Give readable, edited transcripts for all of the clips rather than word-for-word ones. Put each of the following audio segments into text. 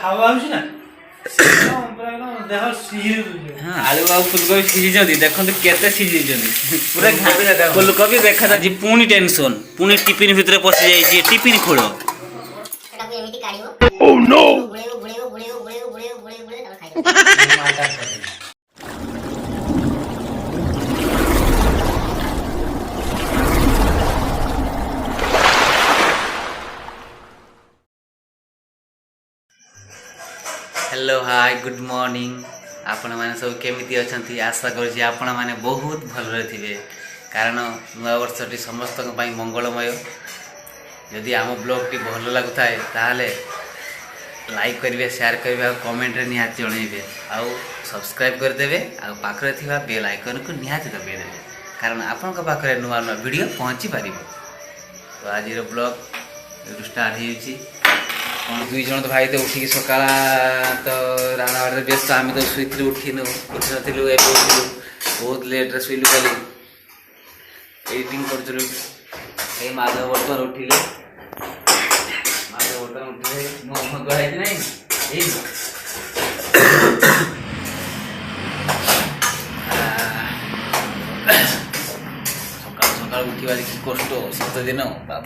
हावा होउछि ना देह सिझि हाँ आलू आउ फुलकोबी सिझिଛନ୍ତି ଦେଖନ୍ତୁ କେତେ ସିଝିଛନ୍ତି ପୁରା ଫୁଲकोबी ଦେଖାଯାଉଛି ପୁଣି ଟେନସନ ପୁଣି ଟିଫିନ ଭିତରେ ପଶି ଯାଇଛି ଟିଫିନ ଖୋଳ ସେଟାକୁ ଏମିତି କାଢିବ ଓହ नो ଗୁଳେଇବ ଗୁଳେଇବ ଗୁଳେଇବ ଗୁଳେଇବ ଗୁଳେଇବ ଗୁଳେଇବ ଗୁଳେଇବ ତାପରେ ଖାଇବ हेलो हाय गुड मॉर्निंग आपण मैंने सब केमिति अछंती आशा करूँ आपण मैंने बहुत भलरे थे कारण नुआ वर्षटी समस्त मंगलमय यदि आम ब्लॉग टी भल लगुए ताहले लाइक करेंगे शेयर करेंगे और कमेंट रे निहाती जणइबे आउ सब्सक्राइब करदेवे आ पाखरे थिबा बेल आइकन को निहाती दबाइदेवे कारण आपण को पाखरे नुआ नुआ वीडियो पहुंची पारिबो। तो आज ब्लॉग स्टार्ट होइछि दुई जन तो भाई तो उठिक सकाला तो राणा बाड़े व्यस्त आम तो शुरू उठिनु उठी नु उठिलु बहुत लेट शुलु कल एडिटिंग करूँ माधव बर्तन उठिले माधव बर्तन उठिले मुझ है नहीं सकाल सकाल उठा कि कष्ट शीत दिन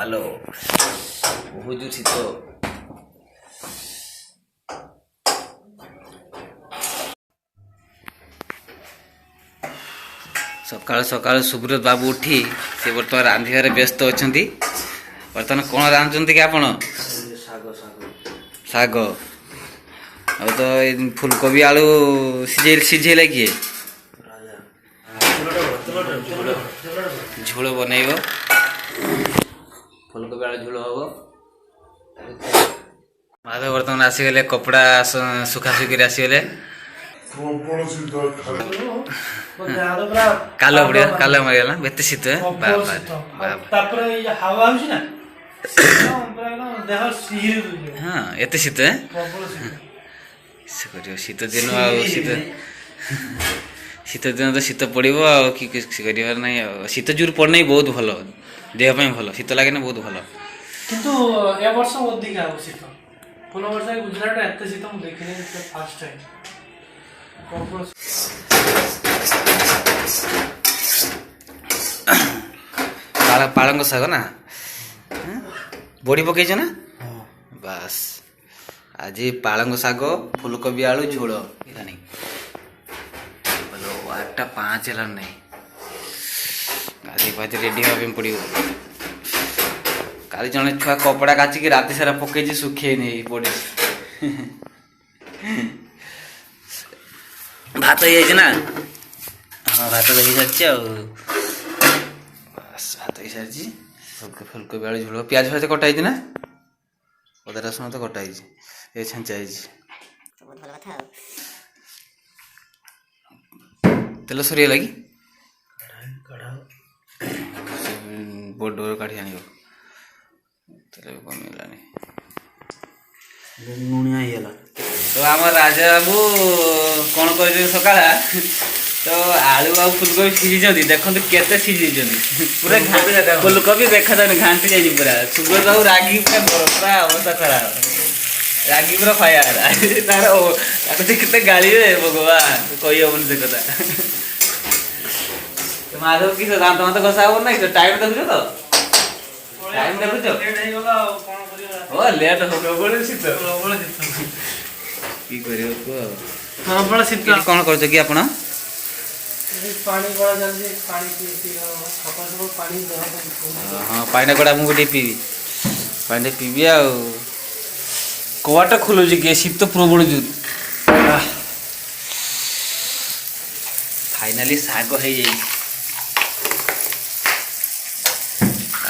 बालो बहुत जो शीत सकाल सकाल सुब्रत बाबू उठी से बर्तमान रांधिबार व्यस्त अच्छा बर्तमान कौन रांधुंट कि आपण शाग अब तो फुलकोबी आलू सिझेला किए झोल बनइब फुलकोबी आलू झोल हम माधव बर्तमान आसीगले कपड़ा सुखासुखी आसीगले कालो बढ़िया कालो मरिगला बेते शीत तापर हावा होउछि ना देह सिझि हाँ एते शीत शीत दिन शीत दिन तो शीत पड़ो कि कर शीत जोर पड़ना बहुत भल देह भल शीत लगे बहुत भल किंतु ए वर्ष अधिक आ शीत पूर्ण वर्ष गुजरात एते शीत मु देखिने फर्स्ट टाइम पालंग शाग ना बड़ी पकईच ना बस आज पालंग शाग फुलकोबी आलू झोल नहीं 8:05 है नहीं गाधी पाती रेडी हाँ पड़ो काली जन छुआ कपड़ा काचिकी राति सारा पकई सुखे नहीं पड़े भात हो ना हाँ भात तो हो सारी बस भात हो सारी फुलकोबी आलू झोल प्याज भाज कटाई ना अदा रसुण तो कटाई ये छेचा तेल सरी लगी बोर्ड डोर काढ़ी आन तेल कमिगलानी लुणिया तो आम राजा बाबू कौन कर सकाला तो आलू आ फुलकोबी सिझिଛନ୍ତି देखते केते सिझिଛନ୍ତି पूरा फुलकोबी देखा जाए घाटी जाए पूरा सुब्रत बाबू रागी पूरा अवस्था खराब रागी पूरा फायर तार केते गाली भगवान कही हम से कथा माधव कि दांत मत घसा हो ना टाइम देखुଛ तो टाइम देखुଛ ओ लेट हो प्रबल शीत की करियो को हां बड़ा शीत कौन करछ कि आपण पानी बड़ा जल्दी पानी पी सकाल सकाल पानी दे हां पानी कोडा मु गोटे पीबी पानी पीबी आ कोवाटा खुलो जे के शीत प्रबल जु फाइनली साग हो जाई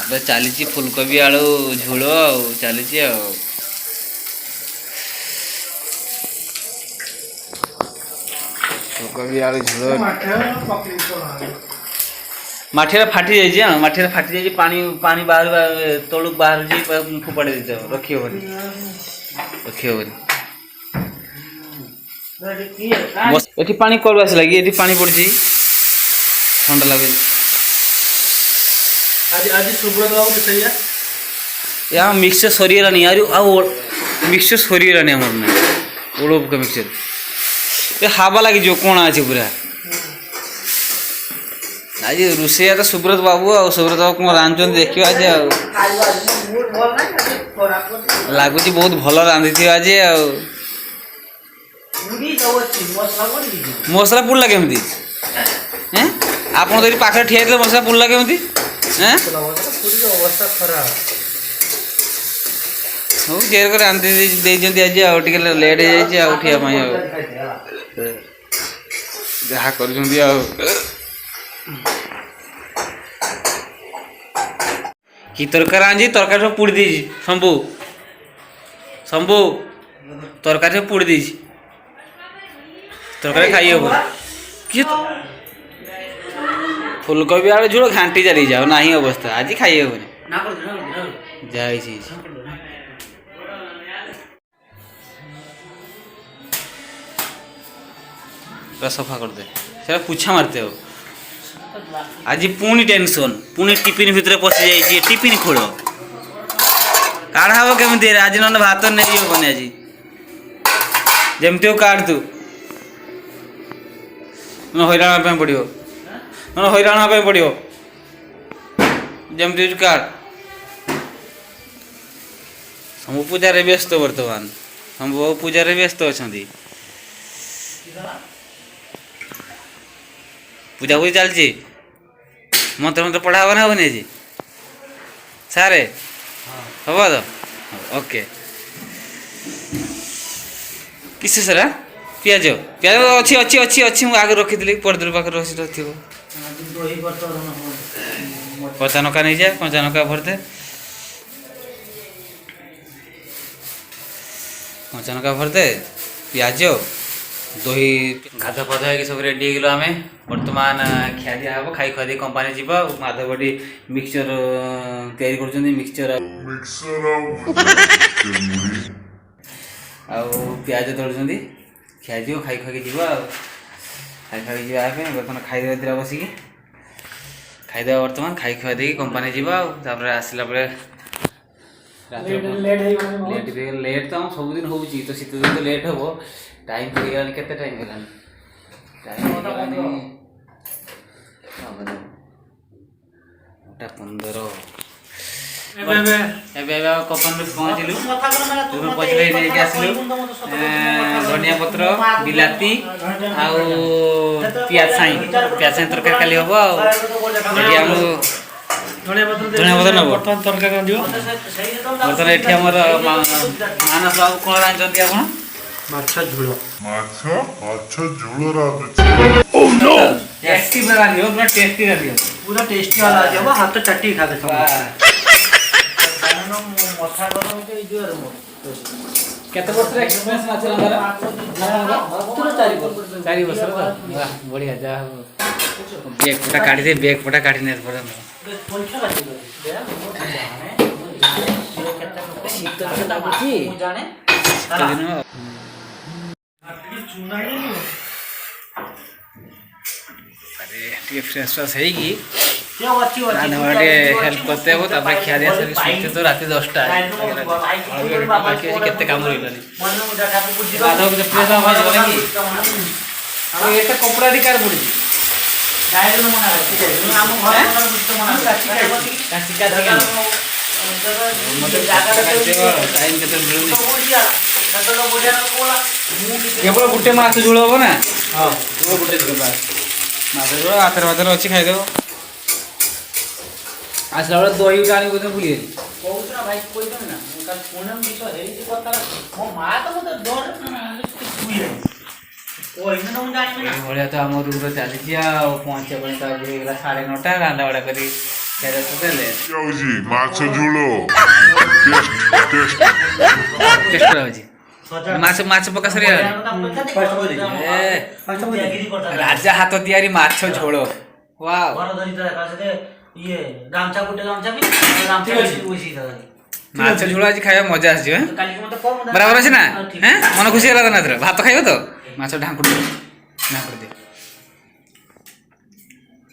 अब चली फुलकोबी आलू झोल चली फुलकोबी आलू झोल माठिया फाटी जाइए माठिया फाटी जाइए पानी पानी बाहर तलू बाहर फोपाड़ी दे रखी ये पानी कल आसला कि ये पानी पड़ी ठंडा लगे आज आज सुब्रत बाबू सही या मिक्स सरीगलानी यार मिक्सचर सरीगलानी आमर ना ओलो पका मिक्सचर ये हावा लगी जो कोण आज पूरा आज रोषैया तो सुब्रत बाबू आ सुब्रत बाबू कौन रांधुन देखियो आज लगुच बहुत भल रांधि आज मसला पुड़ला केमती आप पाखे ठिया मसला पुड़ला केमती अवस्था खराब हूँ जेर कर रांधि आज आगे लेट हो ठिया जहाँ कर कि तरकारी आनी तरकारी सब पुड़ी दी शंभु शंभु तरकारी सब पुड़ी दी तरकारी खाई हम कि फुलकोबी आलू झोल घांटी चली जाओ ना ही अवस्था आज खाई हम जाए सफा कर दे पूछा मारते हो आज पुणी टेंशन पुणी टिफिन भितर पशि जाइए टिफिन खोल काढ़ा हम केमी आज ना भात नहीं हेनी आज जमती हो काढ़ तू हईराण पड़ो हईराण पड़ो जमती काढ़ शंभु पूजार व्यस्त बर्तमान शंभु बाबू पूजार व्यस्त अच्छा पूजा पूजी चलती मंत्र मंत्र पढ़ा ना हेनी आज सारे हम तो ओके किस सरा पिज पिज अच्छी अच्छी अच्छी अच्छी मुझे आगे रखी परदूर पाखे रखी कचा नका नहीं जाए कचा नका भरते कचा नका भरते पिज दही गाधा पाधा सब रेडी हो आम बर्तमान खिया दिया हम खाई खुआ दी कंपानी जीवा माधवटी मिक्सचर तैयारी कर मिक्सचर प्याज तोड़ खिया जी खाई खुआ जीवा खाई खुआ जावाई बर्तमान खाईदे दिला बसिकी खाईदे बर्तमान खाई खुआ दी कंपानी जीवा आसला बेले लेट तो सबुदिन हो तो शीत दिन तो लेट हम टाइम पड़गलानी केते टाइम हेलानी टाइम हेलानी 15 कपन पहुँचलु पचले नहीं आसलु धनिया पत्र बिलाती आउ पियाज साई तरकारी खाली हम धनिया पत्र नब तरकारी बर्तमान ये मानस बाबू कौन रांधि आप माछा झोल टेस्टी रांधियो पूरा टेस्टी रांधियो पूरा टेस्टी वाला आ जाबो हाथ तो चट्टी खा दे मथा गरम के इजर मो केते वर्ष एक्सपीरियंस माछ रांधरा मात्र 4 वर्ष वाह बढ़िया जा बैग फोटा काढी ने पड़े पंखा काटी दे शीत के ताबुची जाने चूना ही नहीं अरे टे फ्रेश फ्रेश है कि क्या अच्छी हेल्प करते हो तापर खिया दिया सर सुते तो रात 10टा बाकी केते काम रहिलानी माधव के प्रेस हम हो कि अब एटा कपड़ा दी कार पड़ी डायरेक्ट मना रखी हम घर मना काची टाइम केते मिलुनी केवल गुटे माछ झोल हम ना हाँ गुटे माछ झोल आतर भातर अच्छी खाईदेव आसला बेले दही गुटा आनी बोलते भूली कौन भाई कोई ना फोन विषय है कथा मो माँ तो मत डर भाया तो आम रूम चली पहुँचे पहला 9:30 रांधा बड़ा कर माछ पका सर राजा हाथ तैयारी माछ झोल वाह माछ झोल आज खाया मजा आस बराबर अच्छे ना मन खुशी है ना भात खाइब तो माछ ढांकुड़ दे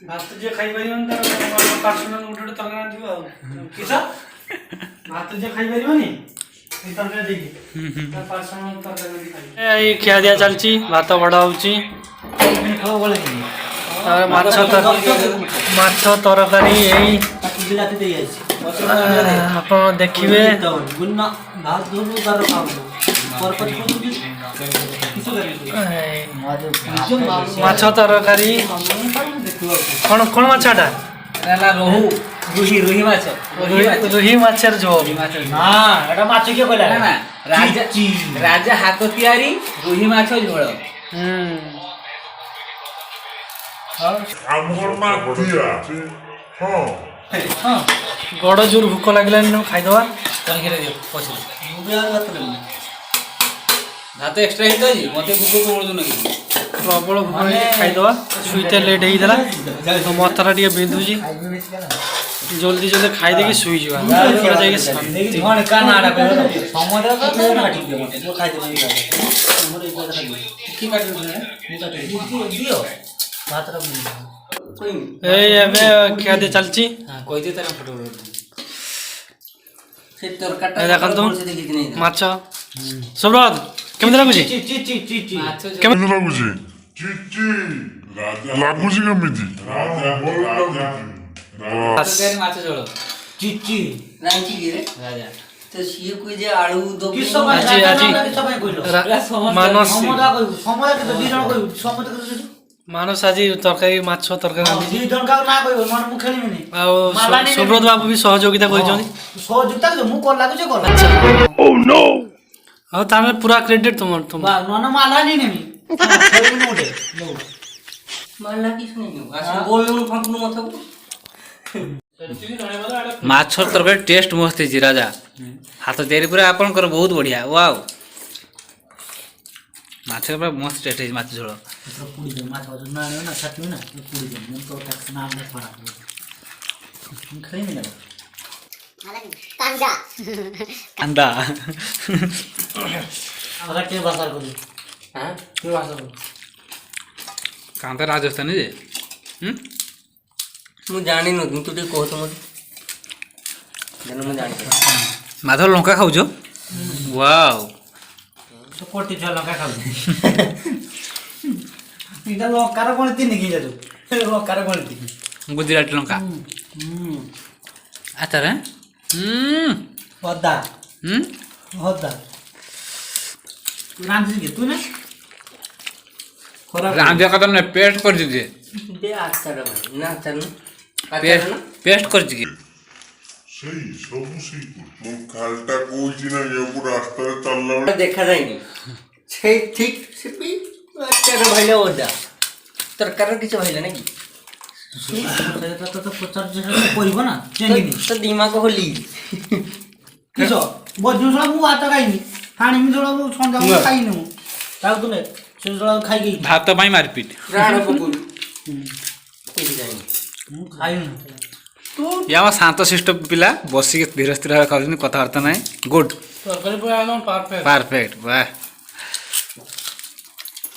भात जे खाई परिबन त पर्सनल उठे तरकारी दियो किसा भात जे खाई परिबनी এই তরকারি দেখি তার পার্সোনাল তরকারি খাই এই খিয়া দিয়া চালছি ভাত বড়া হଉଛି তারপরে মাছ তরকারি এই ଆପଣ ଦେଖିବେ ମାଛ ତରକାରୀ କଣ କଣ ମାଛଟା ରୋହୁ ରୁହି ମାଛ ରୁହି ମାଛର ଝୋଳ ରାଜା ହାତ ତିଆରି ରୁହି ମାଛ ଝୋଳ। ଗଡ଼ ଜୋର ଭୋକ ଲାଗିଲାନି ଖାଇଦବା ଭାତ ଏକ୍ସଟ୍ରା ହେଇଛି ମତେ ଭୋକ ମିଳୁନି ପ୍ରବଳ ଭୋକ ଖାଇଦବା ଶୋଇତେ ଲେଟ୍ ହେଇଥିଲା ତ ମଥାଟା ଟିକେ ବିନ୍ଧୁଛି ଜଲ୍ଦି ଜଲ୍ଦି ଖାଇଦେଇକି ଶୋଇଯିବା ଯାଇକି ଶାନ୍ତି। ଏଇ ଏବେ ଖିଆଦି ଚାଲିଛି ଦେଖନ୍ତୁ ମାଛ ସୁବ୍ରତ କେମିତି ଲାଗୁଛି କେମିତି ଲାଗୁଛି ଲାଗୁଛି କେମିତି ମାଛ ଝୋଳ ମାନସ ଆଜି ତରକାରୀ ମାଛ ତରକାରୀ ଆଉ ସୁବ୍ରତ ବାବୁ ବି ସହଯୋଗିତା କରିଛନ୍ତି ଆଉ ତାହେଲେ ପୁରା କ୍ରେଡିଟ୍ ତୁମର ମାଛ ତରକାରୀ ଟେଷ୍ଟ ମସ୍ତ ହେଇଛି ରାଜା ହାତ ତିଆରି ପୁରା ଆପଣଙ୍କର ବହୁତ ବଢିଆ ୱାଓ ମାଛ ପୁରା ମସ୍ତ ଟେଷ୍ଟ ହେଇଛି ମାଛ ଝୋଳ कांदा କାନ୍ତା ରାଜସ୍ଥାନୀ ଯେ ମୁଁ ଜାଣିନୁ ତୁ ଟିକେ କହୁଛୁ ମୋତେ ଜାଣିନୁ ମୁଁ ଜାଣିଛି ମାଧବ ଲଙ୍କା ଖାଉଛ ୱାଓ ଗୁଜୁରାଟୀ ଲଙ୍କା ଆଚାର ରାନ୍ଧିବା କଥା ନୁହେଁ ପେଷ୍ଟ କରିଛି ଯେ ଆଚାର ଭାଇ ନା ଆଚାର ନା ପେଷ୍ଟ କରିଛି କି ସେଇ ସବୁ ସେଇ ମୁଁ ଖାଲଟା କହୁଛି ନା ଇଆକୁ ରାସ୍ତାରେ ଚାଲିଲା ବେଳେ ଦେଖାଯାଏନି ସେଇ ଠିକ ସେ ବି ଆଚାର ଭାଇଲେ ଅଦା ତରକାରୀ କିଛି ଭାଇଲେ ନାଇଁ କି ତ ଦିମାଗ ହୋଲି ଭାତ ପାଇଁ ମାରପିଟ ପ୍ରାଣ ପକଉଛୁ କିଛି ଜାଣିନି ଇଏ ଆମ ଶାନ୍ତ ଶିଷ୍ଟ ପିଲା ବସିକି ଧୀର ସ୍ଥିର ଭାବେ ଖାଉଛନ୍ତି କଥାବାର୍ତ୍ତା ନାହିଁ ଗୁଡ୍ ତରକାରୀ ପୁରା ଏକଦମ ପରଫେକ୍ଟ ପରଫେକ୍ଟ ବାହ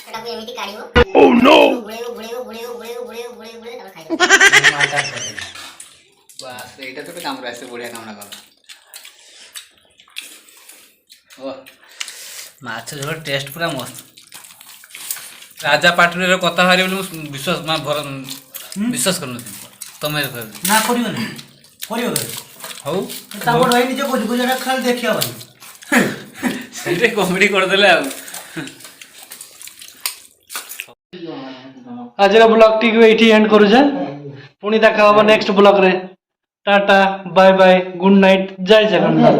ଏଟାକୁ ଏମିତି କାଢିବ ବୁଳେଇବ ତାପରେ ଖାଇବ ବାସ୍ ଏଇଟା ତ କାମରେ ଆସେ ବଢ଼ିଆ କାମଟା କର ଓ ମାଛ ଝୋଳ ଟେଷ୍ଟ ପୁରା ମସ୍ତ ରାଜା ପାଟିରେ କଥା ବାହାରିବ ବୋଲି ମୁଁ ବିଶ୍ୱାସ ବିଶ୍ୱାସ କରୁନଥିଲି ତମେ ନା କରିବନି କରିବ ହଉ ତାପରେ ଭାଇ ନିଜେ କହୁଛି ଗୁଜରାଟ ଖାଲି ଦେଖିବା ଭାଇ ସେଇଟା କମେଡି କରିଦେଲେ ଆଉ ଆଜିର ବ୍ଲଗଟିକୁ ଏଇଠି ଏଣ୍ଡ କରୁଛେ ପୁଣି ଦେଖା ହବ ନେକ୍ସଟ ବ୍ଲଗରେ tata bye bye good night ଜୟ ଜଗନ୍ନାଥ।